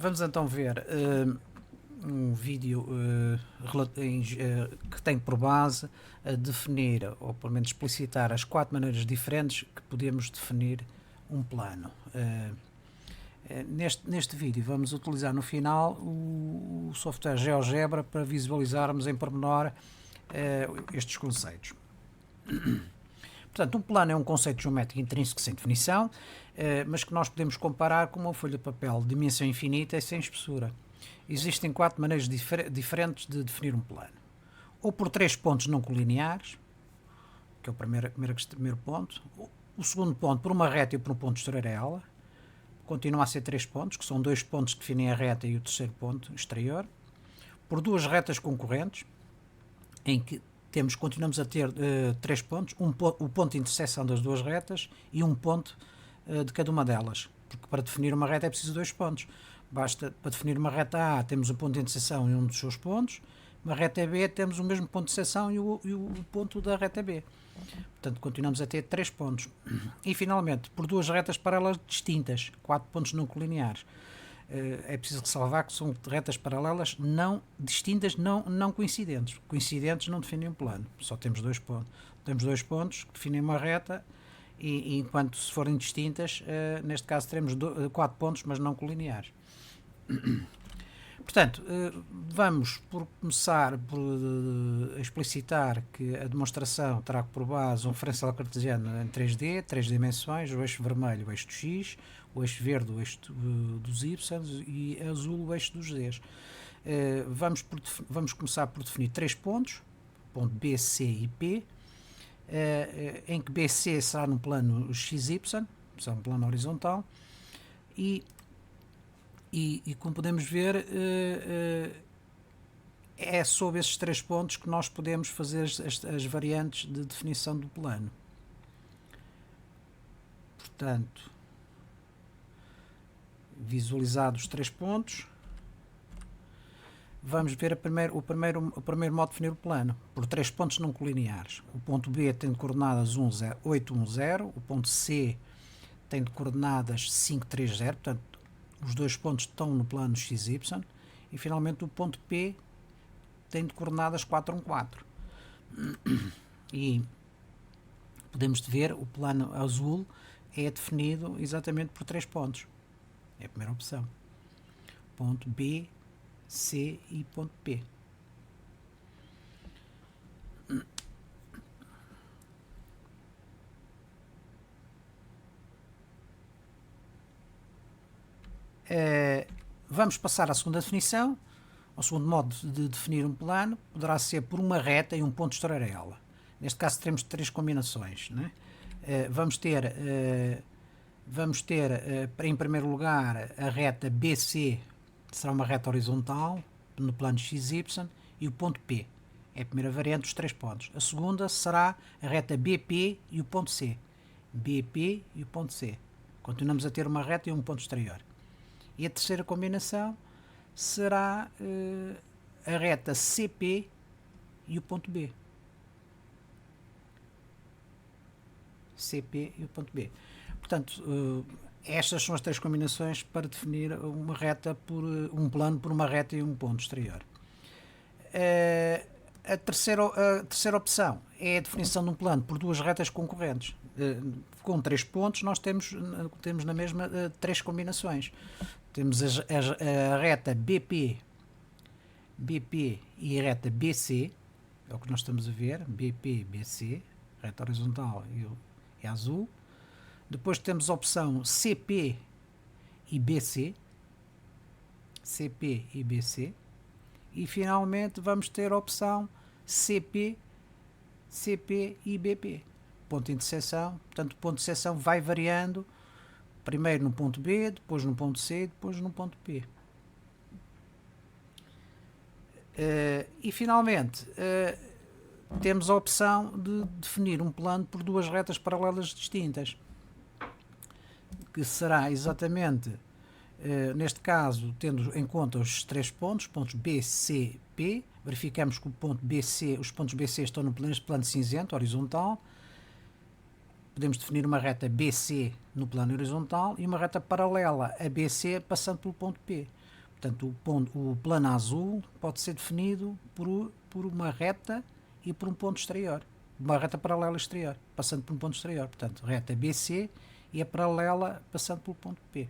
Vamos então ver um vídeo que tem por base a definir, ou pelo menos explicitar, as 4 maneiras diferentes que podemos definir um plano. Neste vídeo vamos utilizar no final o software GeoGebra para visualizarmos em pormenor estes conceitos. Portanto, um plano é um conceito geométrico intrínseco sem definição, mas que nós podemos comparar com uma folha de papel de dimensão infinita e sem espessura. Existem 4 maneiras diferentes de definir um plano. Ou por 3 pontos não colineares, que é o primeiro ponto. O segundo ponto por uma reta e por um ponto exterior a ela. Continua a ser 3 pontos, que são 2 pontos que definem a reta e o terceiro ponto exterior. Por 2 retas concorrentes, em que continuamos a ter 3 pontos, o ponto de interseção das 2 retas e um ponto de cada uma delas, porque para definir uma reta é preciso 2 pontos. Basta, para definir uma reta A, temos um ponto de interseção e um dos seus pontos, uma reta B temos o mesmo ponto de interseção e o ponto da reta B. Portanto, continuamos a ter 3 pontos. E, finalmente, por 2 retas paralelas distintas, 4 pontos não colineares. É preciso ressalvar que são retas paralelas não distintas, não coincidentes. Coincidentes não definem um plano, só temos 2 pontos. Temos 2 pontos que definem uma reta, e enquanto se forem distintas, neste caso teremos 4 pontos, mas não colineares. Portanto, vamos começar por explicitar que a demonstração terá por base um referencial cartesiano em 3D, 3 dimensões, o eixo vermelho, o eixo do X, o eixo verde, o eixo dos Y e azul, o eixo dos Zs. Vamos começar por definir 3 pontos, ponto B, C e P, em que BC será num plano XY, será um plano horizontal, e como podemos ver, é sobre esses 3 pontos que nós podemos fazer as variantes de definição do plano. Portanto, visualizados os 3 pontos, vamos ver o primeiro modo de definir o plano, por 3 pontos não colineares. O ponto B tem de coordenadas 8, 1, 0, o ponto C tem de coordenadas 5, 3, 0, portanto, os 2 pontos estão no plano XY, e finalmente o ponto P tem de coordenadas 4, 1, 4. E podemos ver o plano azul é definido exatamente por 3 pontos. É a primeira opção. Ponto B, C e ponto P. Vamos passar à segunda definição. O segundo modo de definir um plano poderá ser por uma reta e um ponto exterior a ela. Neste caso teremos 3 combinações, não é? Vamos ter em primeiro lugar a reta BC, será uma reta horizontal no plano XY, e o ponto P. É a primeira variante dos 3 pontos. A segunda será a reta BP e o ponto C. BP e o ponto C. Continuamos a ter uma reta e um ponto exterior. E a terceira combinação será a reta CP e o ponto B. CP e o ponto B. Portanto, estas são as 3 combinações para definir uma reta um plano por uma reta e um ponto exterior. A terceira opção é a definição de um plano por 2 retas concorrentes. Com 3 pontos, nós temos na mesma 3 combinações. Temos a reta BP e a reta BC, é o que nós estamos a ver, BP, BC, reta horizontal e azul. Depois temos a opção CP e BC, CP e BC. E finalmente vamos ter a opção CP, CP e BP. Ponto de interseção, portanto o ponto de interseção vai variando, primeiro no ponto B, depois no ponto C, depois no ponto P. E finalmente temos a opção de definir um plano por 2 retas paralelas distintas, que será exatamente, neste caso, tendo em conta os 3 pontos, pontos B, C, P, verificamos que os pontos BC estão neste plano cinzento, horizontal. Podemos definir uma reta BC no plano horizontal e uma reta paralela a BC passando pelo ponto P. Portanto, o plano azul pode ser definido por uma reta e por um ponto exterior. Uma reta paralela exterior, passando por um ponto exterior. Portanto, reta BC e a paralela passando pelo ponto P.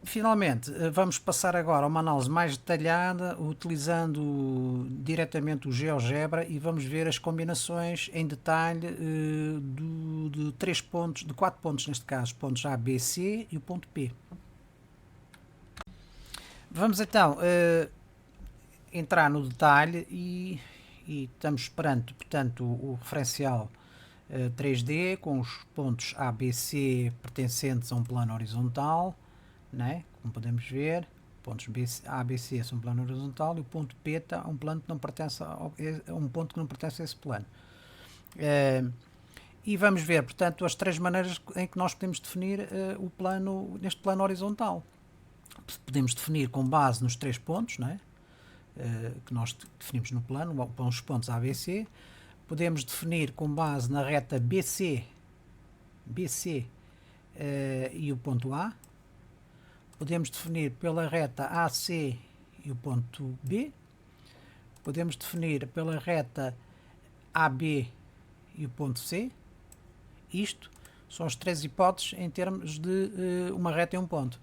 Finalmente, vamos passar agora a uma análise mais detalhada, utilizando diretamente o GeoGebra, e vamos ver as combinações em detalhe de 3 pontos, de 4 pontos neste caso, pontos A, B, C e o ponto P. Vamos então entrar no detalhe e estamos perante, portanto, o referencial 3D com os pontos A, B, C pertencentes a um plano horizontal, né? Como podemos ver, pontos A, B, C são um plano horizontal e o ponto P é um plano que não pertence um ponto que não pertence a esse plano. E vamos ver, portanto, as 3 maneiras em que nós podemos definir o plano neste plano horizontal. Podemos definir com base nos 3 pontos, né? Que nós definimos no plano, os pontos A, B, C. Podemos definir com base na reta BC e o ponto A. Podemos definir pela reta AC e o ponto B. Podemos definir pela reta AB e o ponto C. Isto são as 3 hipóteses em termos de uma reta e um ponto.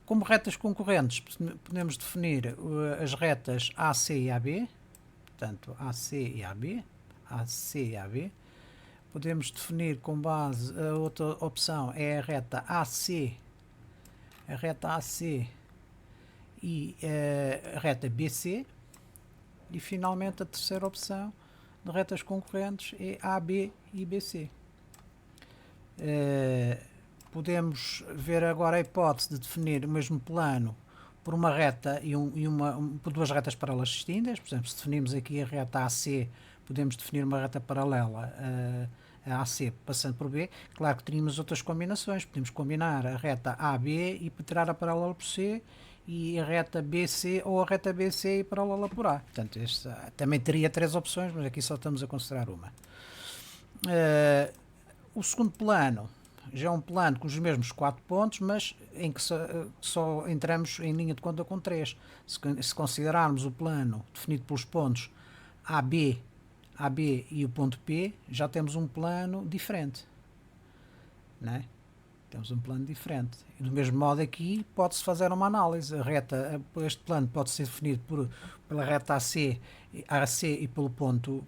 Como retas concorrentes, podemos definir as retas AC e AB, portanto AC e AB, AC e AB. Podemos definir com base, a outra opção é a reta AC e a reta BC. E finalmente a terceira opção de retas concorrentes é AB e BC. Podemos ver agora a hipótese de definir o mesmo plano por uma reta por 2 retas paralelas distintas. Por exemplo, se definimos aqui a reta AC, podemos definir uma reta paralela a AC passando por B. Claro que teríamos outras combinações. Podemos combinar a reta AB e tirar a paralela por C, e a reta BC ou a reta BC e paralela por A. Portanto, este também teria 3 opções, mas aqui só estamos a considerar uma. O segundo plano já é um plano com os mesmos 4 pontos, mas em que só entramos em linha de conta com 3. Se considerarmos o plano definido pelos pontos AB e o ponto P, já temos um plano diferente, né? Temos um plano diferente. E do mesmo modo aqui pode-se fazer uma análise. Este plano pode ser definido pela reta AC e pelo ponto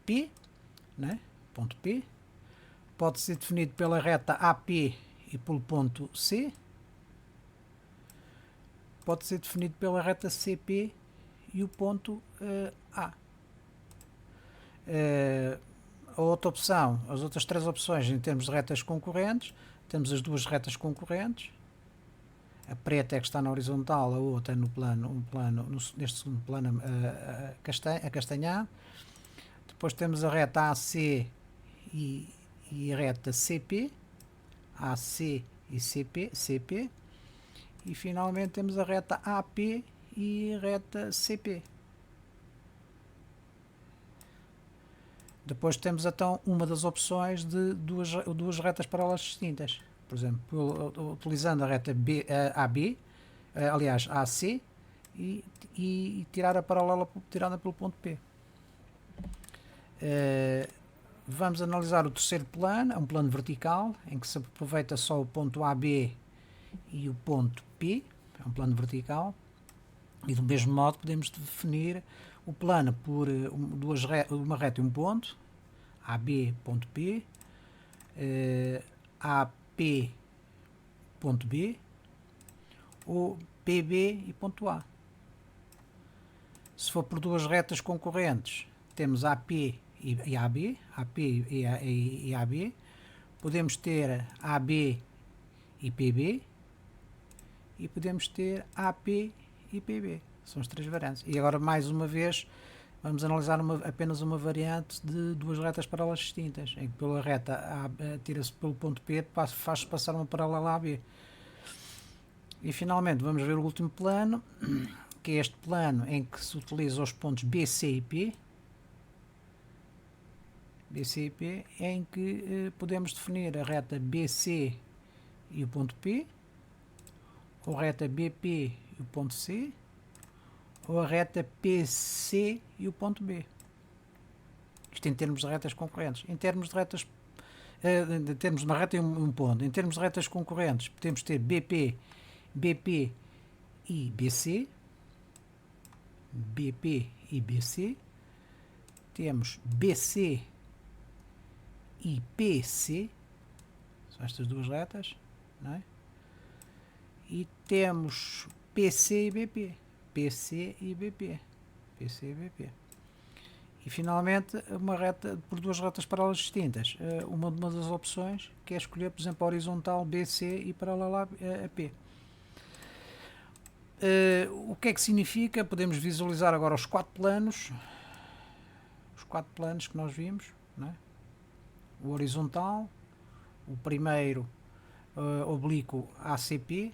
P, né? Ponto P. Pode ser definido pela reta AP e pelo ponto C. Pode ser definido pela reta CP e o ponto A. A outra opção, as outras 3 opções em termos de retas concorrentes, temos as 2 retas concorrentes. A preta é que está na horizontal, a outra é no plano, neste segundo plano acastanhado. Depois temos a reta AC e a reta CP, AC e CP, e finalmente temos a reta AP e a reta CP. Depois temos então uma das opções de duas retas paralelas distintas. Por exemplo, utilizando a reta AB, aliás, AC, e tirar a paralela tirada pelo ponto P. Vamos analisar o terceiro plano, é um plano vertical, em que se aproveita só o ponto AB e o ponto P, é um plano vertical, e do mesmo modo podemos definir o plano por uma reta e um ponto, AB, ponto P, AP, ponto B, ou PB e ponto A. Se for por 2 retas concorrentes, temos AP e AB, AP e AB, podemos ter AB e PB, e podemos ter AP e PB. São as 3 variantes. E agora, mais uma vez, vamos analisar apenas uma variante de 2 retas paralelas distintas, em que pela reta A tira-se pelo ponto P, faz-se passar uma paralela a AB. E finalmente vamos ver o último plano, que é este plano em que se utiliza os pontos BC e P. BC e P, em que podemos definir a reta BC e o ponto P, ou a reta BP e o ponto C, ou a reta PC e o ponto B. Isto em termos de retas concorrentes. Em termos de retas, em termos de uma reta e um ponto. Em termos de retas concorrentes, podemos ter BP, BP e BC. BP e BC. Temos BC e PC. São estas duas retas, não é? E temos PC e BP. PC e BP. PC e BP. E finalmente, uma reta por duas retas paralelas distintas. Uma das opções que é escolher, por exemplo, a horizontal BC e paralela a P. O que é que significa? Podemos visualizar agora os quatro planos que nós vimos, não é? O horizontal, o primeiro oblíquo ACP,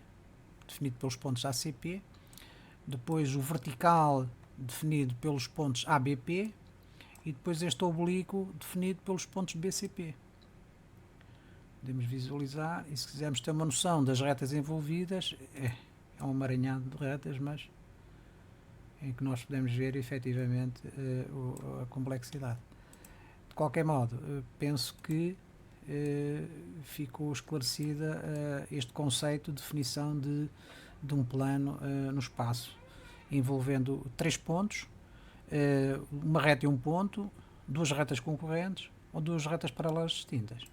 definido pelos pontos ACP, depois o vertical definido pelos pontos ABP e depois este oblíquo definido pelos pontos BCP. Podemos visualizar, e se quisermos ter uma noção das retas envolvidas, é um emaranhado de retas, mas em que nós podemos ver efetivamente a complexidade. De qualquer modo, penso que ficou esclarecida este conceito de definição de um plano no espaço, envolvendo 3 pontos, uma reta e um ponto, duas retas concorrentes ou duas retas paralelas distintas.